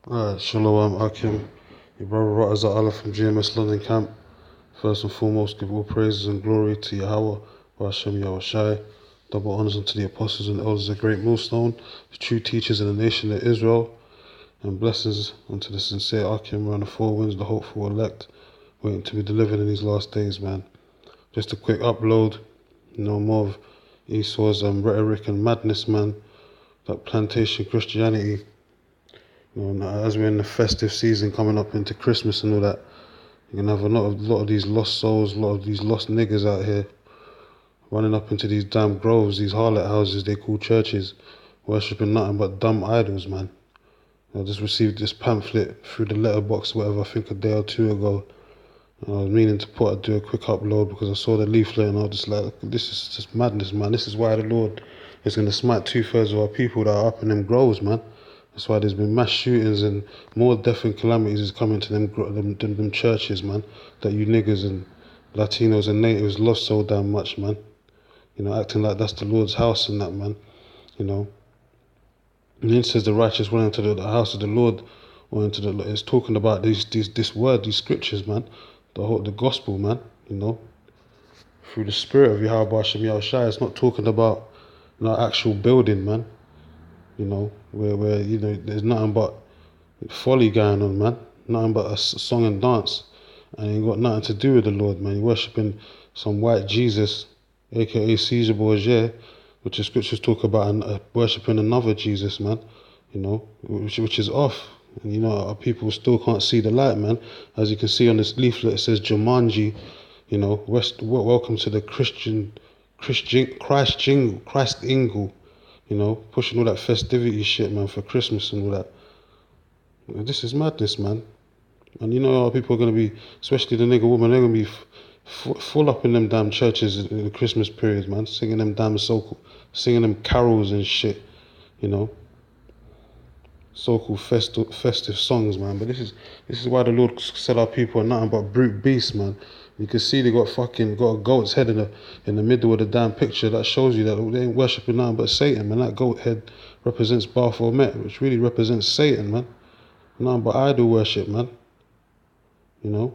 Alright, Shalom, Akim, your brother Ratazat Allah from GMS London camp. First and foremost, give all praises and glory to Yahweh, Hashem Yahushai. Double honors unto the apostles and elders of GreatMillStone, the true teachers in the nation of Israel, and blessings unto the sincere Akim around the four winds, the hopeful elect, waiting to be delivered in these last days, man. Just a quick upload, no more of Esau's rhetoric and madness, man. That plantation Christianity. Now, as we're in the festive season coming up into Christmas and all that, you're gonna have a lot of these lost souls, a lot of these lost niggas out here running up into these damn groves, these harlot houses they call churches, worshipping nothing but dumb idols, man. I just received this pamphlet through the letterbox, whatever, I think a day or two ago. And I was meaning to do a quick upload because I saw the leaflet and I was just like, this is just madness, man. This is why the Lord is going to smite 2/3 of our people that are up in them groves, man. That's why there's been mass shootings and more death and calamities is coming to them churches, man. That you niggas and Latinos and natives love so damn much, man. You know, acting like that's the Lord's house and that, man. You know. And then it says the righteous went into the house of the Lord, or into the. It's talking about this word, these scriptures, man. The gospel, man. You know, through the spirit of Yahweh Hashem Yahushai. It's not talking about actual building, man. You know, where you know there's nothing but folly going on, man. Nothing but a song and dance, and you got nothing to do with the Lord, man. You're worshipping some white Jesus, aka Caesar Borgia, which the scriptures talk about, and worshipping another Jesus, man. You know, which is off. And you know, our people still can't see the light, man. As you can see on this leaflet, it says Jumanji. You know, welcome to the Christ Ingle. You know, pushing all that festivity shit, man, for Christmas and all that. This is madness, man. And you know how people are going to be, especially the nigger woman, they're going to be full up in them damn churches in the Christmas period, man. Singing them damn singing them carols and shit, you know. So-called festive songs, man. But this is why the Lord said our people are nothing but brute beasts, man. You can see they got a goat's head in the middle of the damn picture. That shows you that they ain't worshipping nothing but Satan, man. That goat head represents Baphomet, which really represents Satan, man. Nothing but idol worship, man. You know?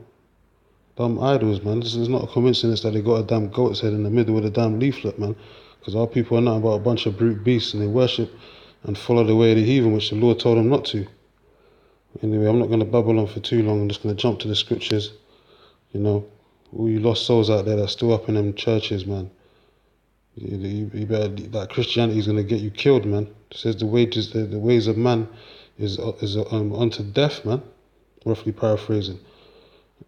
Dumb idols, man. This is not a coincidence that they got a damn goat's head in the middle of the damn leaflet, man. Because our people are nothing but a bunch of brute beasts and they worship and follow the way of the heathen, which the Lord told them not to. Anyway, I'm not going to babble on for too long. I'm just going to jump to the scriptures. You know, all you lost souls out there that's still up in them churches, man. You better, that Christianity is going to get you killed, man. It says the ways of man is unto death, man. Roughly paraphrasing.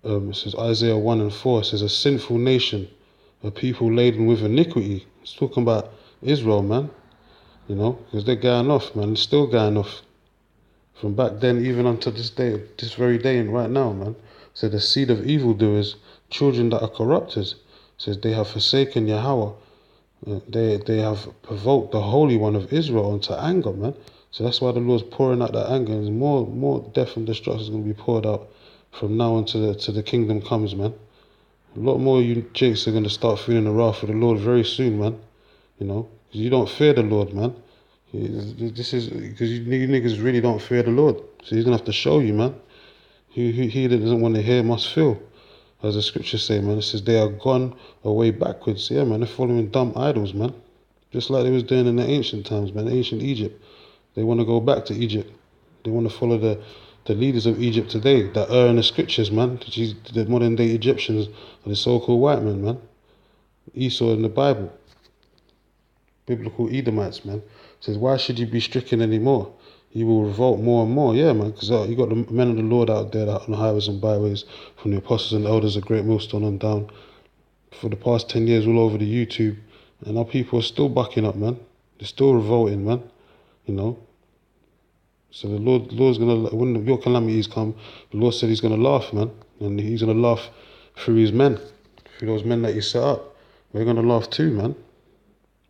It says Isaiah 1 and 4. It says a sinful nation, a people laden with iniquity. It's talking about Israel, man. You know, because they're going off, man. They're still going off. From back then, even until this day, this very day and right now, man. So the seed of evildoers, children that are corrupted, says they have forsaken Yahweh. They have provoked the Holy One of Israel into anger, man. So that's why the Lord's pouring out that anger. And more death and destruction is going to be poured out from now on to the kingdom comes, man. A lot more you jakes are going to start feeling the wrath of the Lord very soon, man. You know, because you don't fear the Lord, man. This is because you niggas really don't fear the Lord. So he's going to have to show you, man. He that doesn't want to hear must feel. As the scriptures say, man, it says they are gone away backwards. Yeah, man, they're following dumb idols, man. Just like they was doing in the ancient times, man, ancient Egypt. They want to go back to Egypt. They want to follow the leaders of Egypt today that are in the scriptures, man. The modern day Egyptians are the so-called white men, man. Esau in the Bible. Biblical Edomites, man. It says, why should you be stricken anymore? You will revolt more and more. Yeah, man, because you got the men of the Lord out there on the highways and byways, from the apostles and elders of GreatMillStone on down, for the past 10 years all over the YouTube. And our people are still bucking up, man. They're still revolting, man. You know. So the Lord's going to, when your calamities come, the Lord said he's going to laugh, man. And he's going to laugh through his men, through those men that he set up. We're going to laugh too, man.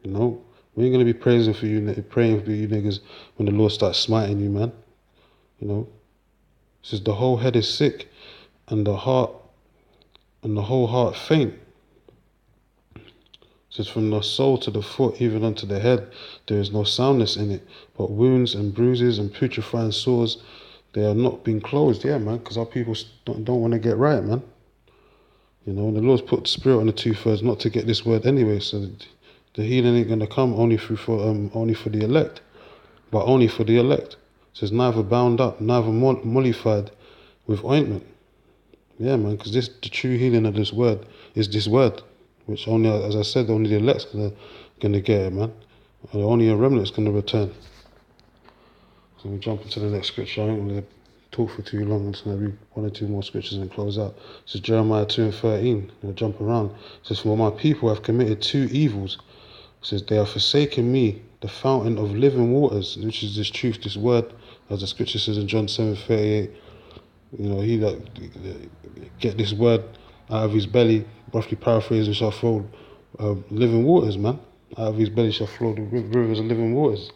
You know. We ain't going to be praying for you niggas when the Lord starts smiting you, man. You know. It says the whole head is sick and the whole heart faint. It says from the soul to the foot, even unto the head, there is no soundness in it, but wounds and bruises and putrefying sores. they are not being closed, yeah, man, because our people don't want to get right, man. You know, and the Lord's put the spirit on the 2/3 not to get this word anyway, so the healing ain't going to come only for the elect, but only for the elect. It says neither bound up, neither mollified with ointment. Yeah, man, because the true healing of this word is this word, which only, as I said, only the elect's gonna get it, man. And only a remnant's gonna return. So we jump into the next scripture. I ain't gonna talk for too long. I'm just gonna read 1 or 2 more scriptures and close out. This is Jeremiah 2:13. I'll jump around. It says, "For my people have committed 2 evils." It says, "They have forsaken me, the fountain of living waters," which is this truth, this word, as the scripture says in John 7:38. You know, he that get this word out of his belly, roughly paraphrasing, shall flow living waters, man. Out of his belly shall flow the rivers of living waters.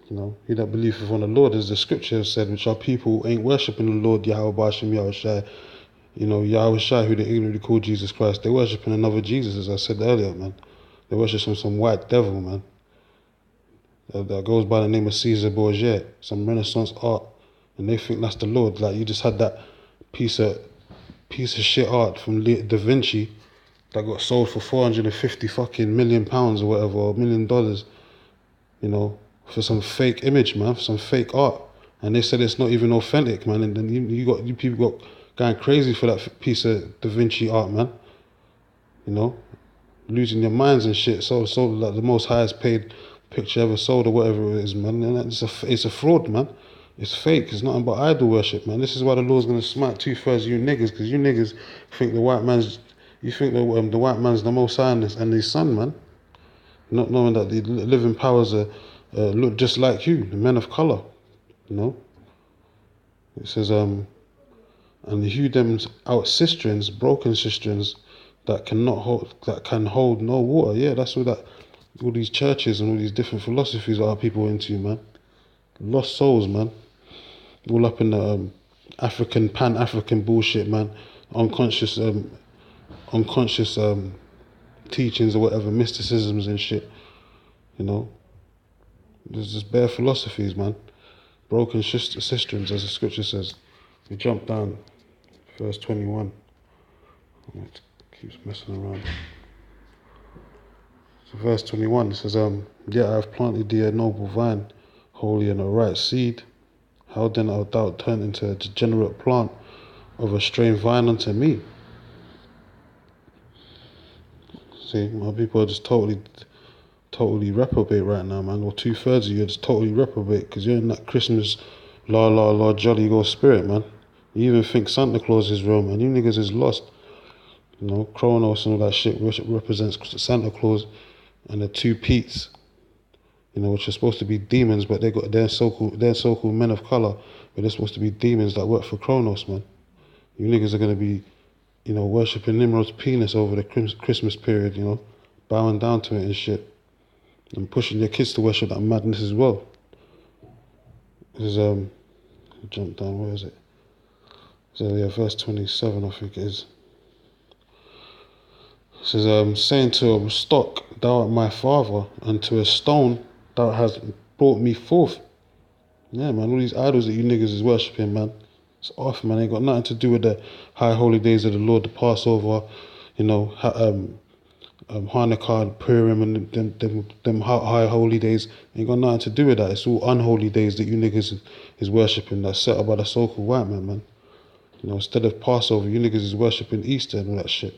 You know, he that believeth on the Lord, as the scripture has said, which our people ain't worshipping the Lord Yahweh Bashim Yahushai. You know, Yahushai, who they ignorantly call Jesus Christ. They worshipping another Jesus, as I said earlier, man. They worship some white devil, man. That goes by the name of Caesar Borgia, some Renaissance art. And they think that's the Lord. Like, you just had that piece of shit art from Da Vinci that got sold for 450 fucking £1 million or whatever, or $1 million, you know, for some fake image, man, for some fake art. And they said it's not even authentic, man. And then you people got going crazy for that piece of Da Vinci art, man. You know, losing your minds and shit. So like the most highest paid picture ever sold or whatever it is, man. And it's a fraud, man. It's fake. It's nothing but idol worship, man. This is why the Lord's gonna smite 2/3 of you niggas, because you niggas think the white man's the most high and his son, man. Not knowing that the living powers look just like you, the men of color. You know. It says and hew them out cisterns, broken cisterns that can hold no water. Yeah, that's all these churches and all these different philosophies that our people into, man. Lost souls, man. All up in the Pan-African bullshit, man. Unconscious teachings or whatever, mysticisms and shit. You know, there's just bare philosophies, man. Broken cisterns, as the scripture says. We jump down, verse 21. It keeps messing around. So verse 21 says, "Yet I have planted thee a noble vine, holy and a right seed. How then art thou turned into a degenerate plant of a strange vine unto me?" See, my people are just totally reprobate right now, man. Or 2/3 of you are just totally reprobate because you're in that Christmas la jolly go spirit, man. You even think Santa Claus is real, man. You niggas is lost. You know, Kronos and all that shit represents Santa Claus and the 2 Petes. You know, which are supposed to be demons, but they're so-called men of color, but they're supposed to be demons that work for Kronos, man. You niggas are gonna be, you know, worshipping Nimrod's penis over the Christmas period, you know, bowing down to it and shit, and pushing your kids to worship that madness as well. This is jump down. Where is it? So yeah, verse 27, I think it is. It says, "Saying to a stock, thou art my father, and to a stone, thou hast brought me forth." Yeah, man, all these idols that you niggas is worshipping, man, it's off, man. Ain't got nothing to do with the high holy days of the Lord, the Passover, you know, Hanukkah and Purim and them high holy days. Ain't got nothing to do with that. It's all unholy days that you niggas is worshipping, that's set up by the so-called white man. You know, instead of Passover, you niggas is worshipping Easter and all that shit.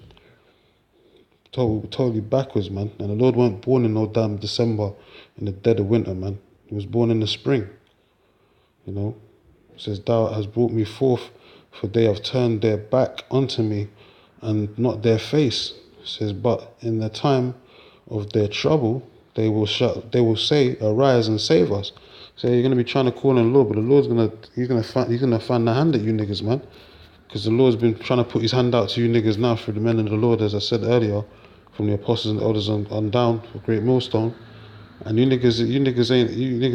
Totally backwards, man. And the Lord weren't born in no damn December in the dead of winter, man. He was born in the spring. You know, it says, "Thou hast brought me forth, for they have turned their back unto me, and not their face." It says, "But in the time of their trouble, they will say, Arise and save us." So you're gonna be trying to call on the Lord, but the Lord's gonna find the hand at you niggas, man. Because the Lord's been trying to put his hand out to you niggas now through the men of the Lord, as I said earlier, from the apostles and elders on down for GreatMillStone. And you niggas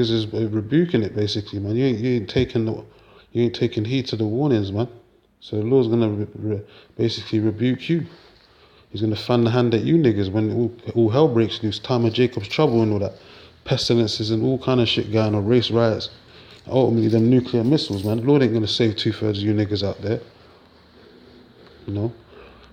is rebuking it basically, man. You ain't taking heed to the warnings, man. So the Lord's gonna basically rebuke you. He's gonna fan the hand at you niggas when all hell breaks loose, time of Jacob's trouble and all that, pestilences and all kind of shit going on, race riots. ultimately them nuclear missiles, man. The Lord ain't gonna save 2/3 of you niggas out there. You know,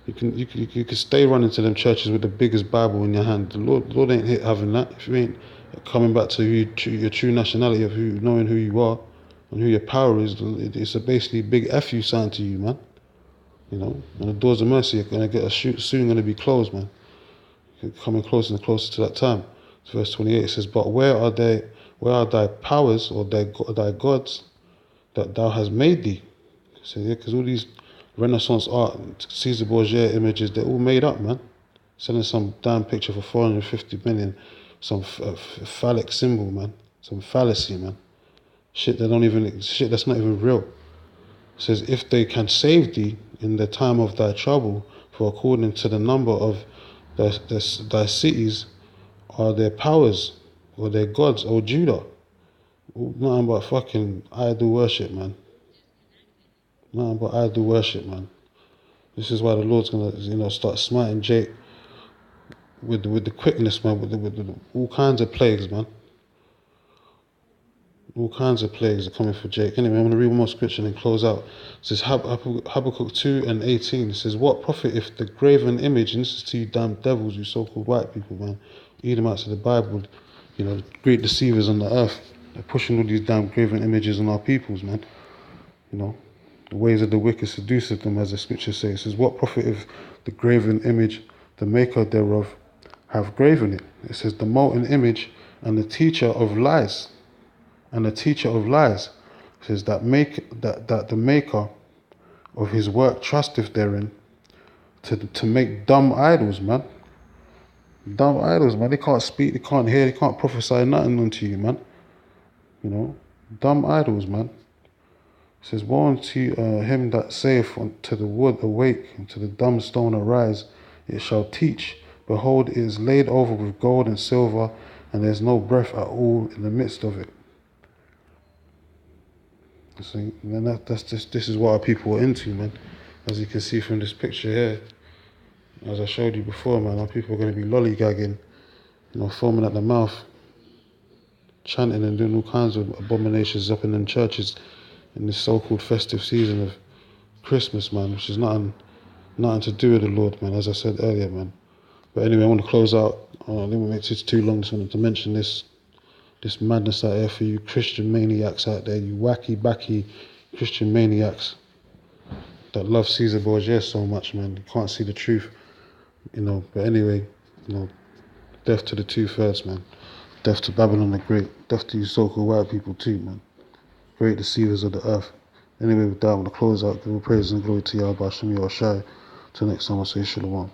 you can stay running to them churches with the biggest Bible in your hand. The Lord ain't having that. If you ain't coming back to your true nationality of knowing who you are and who your power is, it's a basically big F you sign to you, man. You know, and the doors of mercy are gonna get soon gonna be closed, man. Coming closer and closer to that time. So verse 28 it says, "But where are thy powers or thy gods that thou hast made thee?" So yeah, because all these Renaissance art, Caesar Borgia images, they're all made up, man. Selling some damn picture for 450 million, some phallic symbol, man, some fallacy, man. Shit that's not even real. It says, "If they can save thee in the time of thy trouble, for according to the number of thy cities are their powers or their gods, O Judah." Nothing but fucking idol worship, man. Nothing but idol worship, man. This is why the Lord's gonna, start smiting Jake with the quickness, man, with all kinds of plagues, man. All kinds of plagues are coming for Jake. Anyway, I'm going to read one more scripture and close out. It says Habakkuk 2:18. It says, "What profit if the graven image," and this is to you damn devils, you so-called white people, man, Edomites of the Bible, the great deceivers on the earth. They're pushing all these damn graven images on our peoples, man. The ways of the wicked seduceth them, as the scripture says. It says, "What profit if the graven image, the maker thereof, have graven it?" It says, "The molten image and the teacher of lies." And the teacher of lies says that the maker of his work trusteth therein to make dumb idols, man. Dumb idols, man. They can't speak, they can't hear, they can't prophesy nothing unto you, man. Dumb idols, man. It says, "Woe unto him that saith to the wood, awake, and to the dumb stone, arise. It shall teach. Behold, it is laid over with gold and silver, and there is no breath at all in the midst of it." See, and this is what our people are into, man. As you can see from this picture here, as I showed you before, man, our people are going to be lollygagging, foaming at the mouth, chanting and doing all kinds of abominations up in them churches in this so-called festive season of Christmas, man, which is nothing to do with the Lord, man, as I said earlier, man. But anyway, I want to close out. I didn't make it too long. Just wanted to mention this madness out there for you Christian maniacs out there, you wacky backy Christian maniacs that love Caesar Borgia so much, man. You can't see the truth, But anyway, death to the 2/3, man. Death to Babylon the Great. Death to you so-called white people too, man. Great deceivers of the earth. Anyway, with that, I'm going to close out. Give all praise and glory to Yahweh Shem Yahushai. Till next time, I say Shalom.